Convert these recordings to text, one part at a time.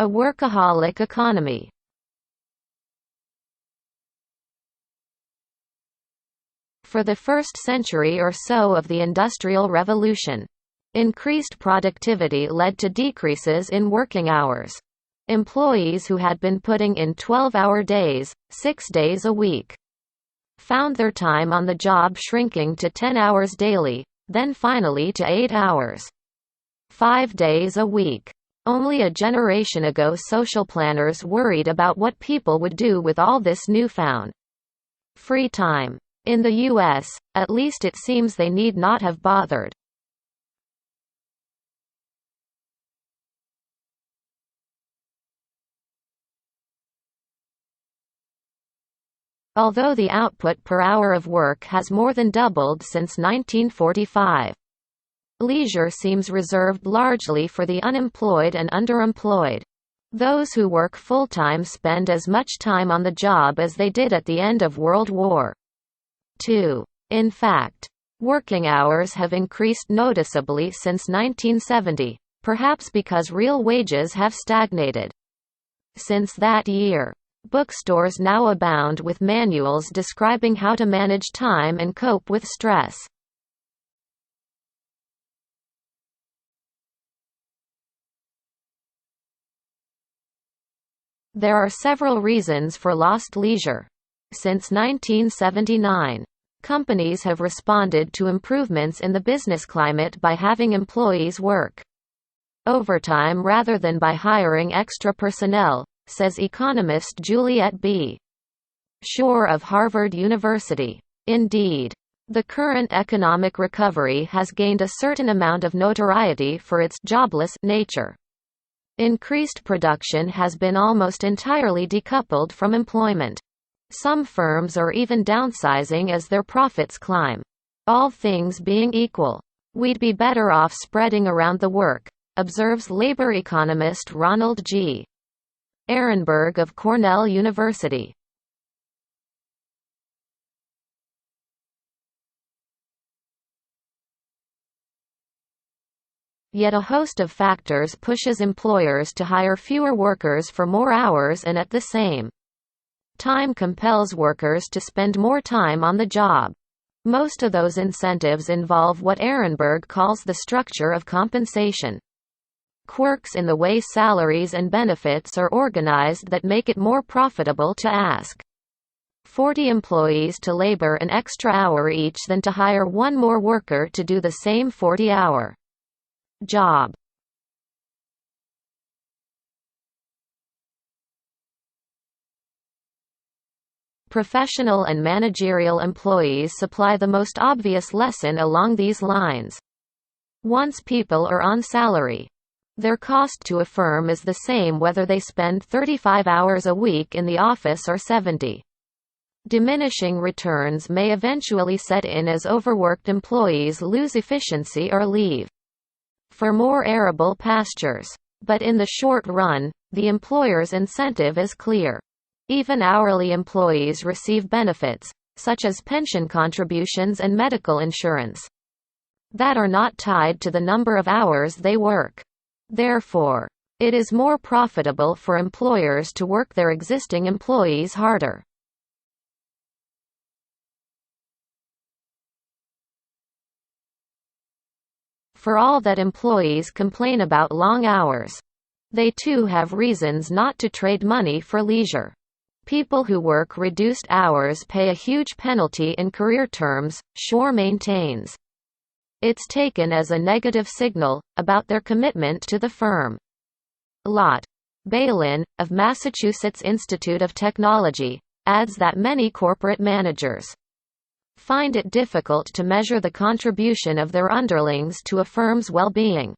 A workaholic economy. For the first century or so of the Industrial Revolution, increased productivity led to decreases in working hours. Employees who had been putting in 12-hour days, 6 days a week, found their time on the job shrinking to 10 hours daily, then finally to 8 hours, 5 days a week. Only a generation ago, social planners worried about what people would do with all this newfound free time. In the U.S., at least it seems they need not have bothered. Although the output per hour of work has more than doubled since 1945, leisure seems reserved largely for the unemployed and underemployed. Those who work full-time spend as much time on the job as they did at the end of World War II. In fact, working hours have increased noticeably since 1970, perhaps because real wages have stagnated. Since that year, bookstores now abound with manuals describing how to manage time and cope with stress. There are several reasons for lost leisure. Since 1979, companies have responded to improvements in the business climate by having employees work overtime rather than by hiring extra personnel, says economist Juliet B. Shore of Harvard University. Indeed, the current economic recovery has gained a certain amount of notoriety for its jobless nature. Increased production has been almost entirely decoupled from employment. Some firms are even downsizing as their profits climb. All things being equal, we'd be better off spreading around the work, observes labor economist Ronald G. Ehrenberg of Cornell University. Yet a host of factors pushes employers to hire fewer workers for more hours and at the same time compels workers to spend more time on the job. Most of those incentives involve what Ehrenberg calls the structure of compensation. Quirks in the way salaries and benefits are organized that make it more profitable to ask 40 employees to labor an extra hour each than to hire one more worker to do the same 40-hour job. Professional and managerial employees supply the most obvious lesson along these lines. Once people are on salary, their cost to a firm is the same whether they spend 35 hours a week in the office or 70. Diminishing returns may eventually set in as overworked employees lose efficiency or leave for more arable pastures. But in the short run, the employer's incentive is clear. Even hourly employees receive benefits, such as pension contributions and medical insurance, that are not tied to the number of hours they work. Therefore, it is more profitable for employers to work their existing employees harder. For all that employees complain about long hours, they too have reasons not to trade money for leisure. People who work reduced hours pay a huge penalty in career terms, Shore maintains. It's taken as a negative signal about their commitment to the firm. Lot Balin, of Massachusetts Institute of Technology, adds that many corporate managers find it difficult to measure the contribution of their underlings to a firm's well-being.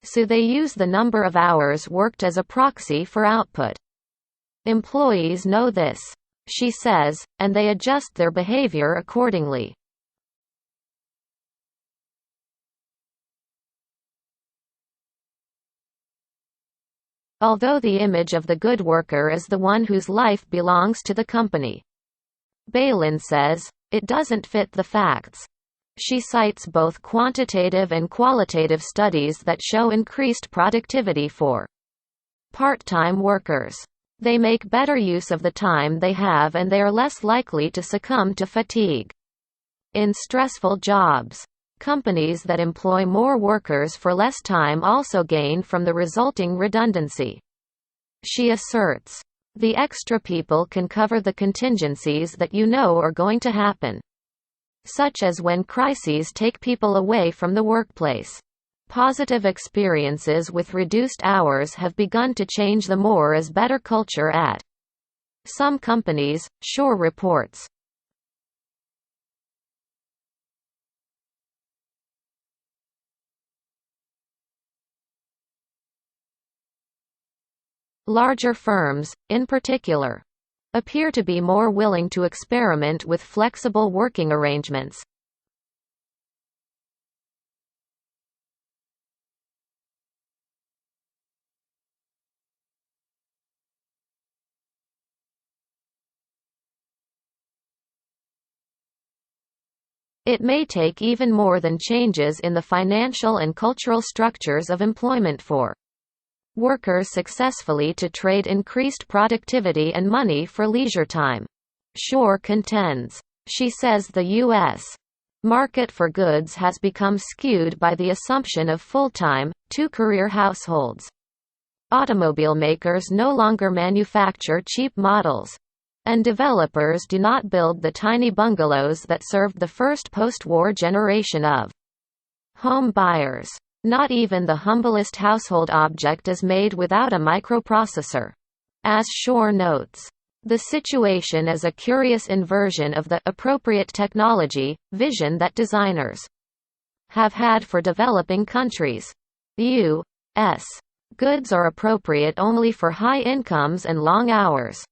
So they use the number of hours worked as a proxy for output. Employees know this, she says, and they adjust their behavior accordingly. Although the image of the good worker is the one whose life belongs to the company, Balin says, it doesn't fit the facts. She cites both quantitative and qualitative studies that show increased productivity for Part-time workers. They make better use of the time they have and they are less likely to succumb to fatigue. In stressful jobs, companies that employ more workers for less time also gain from the resulting redundancy. She asserts, the extra people can cover the contingencies that you know are going to happen, such as when crises take people away from the workplace. Positive experiences with reduced hours have begun to change the more is better culture at some companies, Shore reports. Larger firms, in particular, appear to be more willing to experiment with flexible working arrangements. It may take even more than changes in the financial and cultural structures of employment for workers successfully to trade increased productivity and money for leisure time. Shore contends. She says the U.S. market for goods has become skewed by the assumption of full-time, two-career households. Automobile makers no longer manufacture cheap models, and developers do not build the tiny bungalows that served the first post-war generation of home buyers. Not even the humblest household object is made without a microprocessor. As Shore notes, the situation is a curious inversion of the appropriate technology vision that designers have had for developing countries. U.S. goods are appropriate only for high incomes and long hours.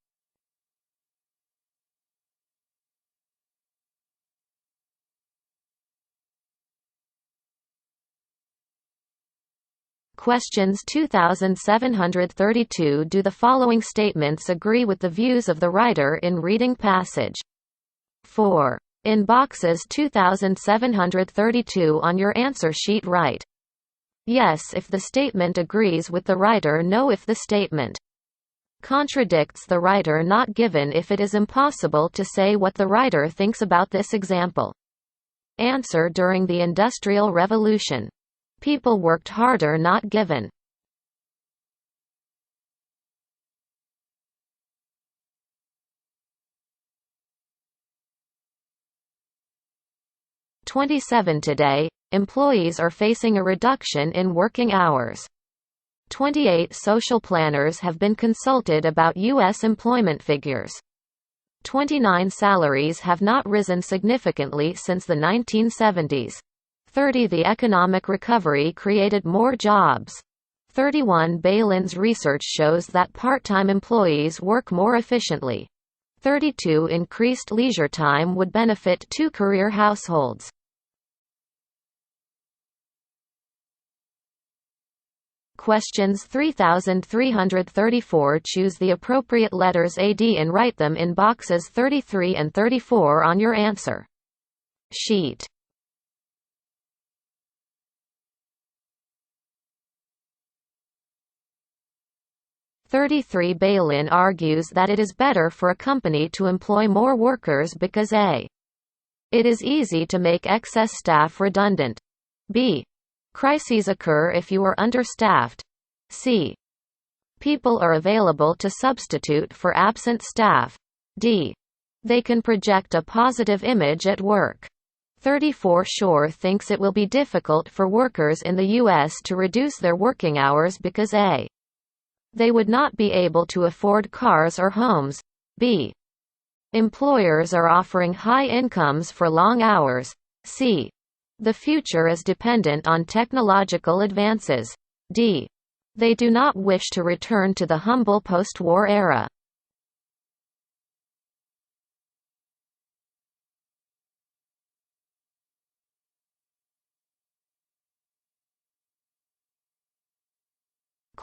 Questions 2732. Do the following statements agree with the views of the writer in reading passage 4? In boxes 2732 on your answer sheet write yes if the statement agrees with the writer, no if the statement contradicts the writer, not given if it is impossible to say what the writer thinks about this example. Answer. During the Industrial Revolution, people worked harder, not given. Today, employees are facing a reduction in working hours. 28 social planners have been consulted about U.S. employment figures. 29 salaries have not risen significantly since the 1970s. 30 The economic recovery created more jobs. 31 Balin's research shows that part-time employees work more efficiently. 32 Increased leisure time would benefit two-career households. Questions 3334. Choose the appropriate letters AD and write them in boxes 33 and 34 on your answer sheet. Balin argues that it is better for a company to employ more workers because a. It is easy to make excess staff redundant. b. Crises occur if you are understaffed. c. People are available to substitute for absent staff. d. They can project a positive image at work. 34 Shore thinks it will be difficult for workers in the U.S. to reduce their working hours because a. They would not be able to afford cars or homes. b. Employers are offering high incomes for long hours. c. The future is dependent on technological advances. d. They do not wish to return to the humble post-war era.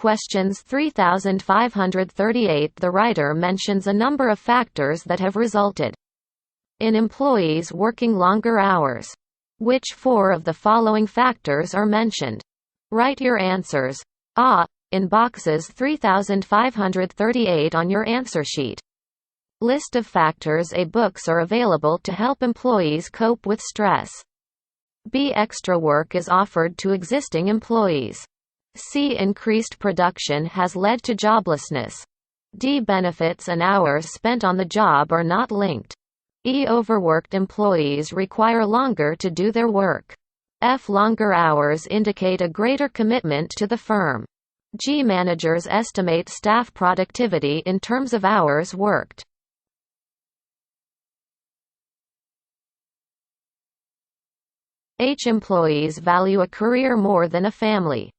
Questions 3538. The writer mentions a number of factors that have resulted in employees working longer hours. Which four of the following factors are mentioned? Write your answers. A. in boxes 3538 on your answer sheet. List of factors A. Books are available to help employees cope with stress. B. Extra work is offered to existing employees. C. Increased production has led to joblessness. D. Benefits and hours spent on the job are not linked. E. Overworked employees require longer to do their work. F. Longer hours indicate a greater commitment to the firm. G. Managers estimate staff productivity in terms of hours worked. H. Employees value a career more than a family.